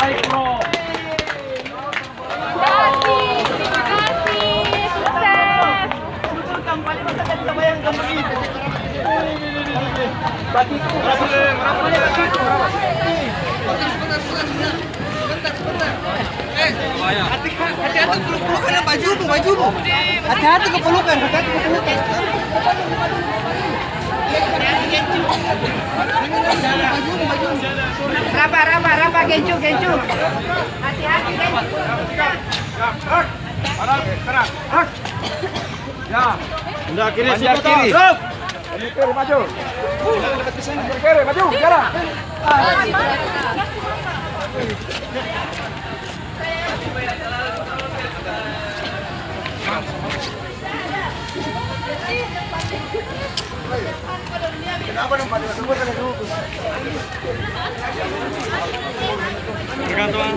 Baik, bro. Terima kasih, sukses. Kampanye masa tadi sama yang gambar itu. Bagiku. Hati-hati peluk-pelukan bajumu. Hati-hati kepelukan. Raba, gencu. Hati-hati, gencu. Ya. Udah kiri Panjang situ kiri. toh. Kiri maju. Kiri maju. Jalan. Kenapa dong Pak? Tunggu dulu. Tergantung.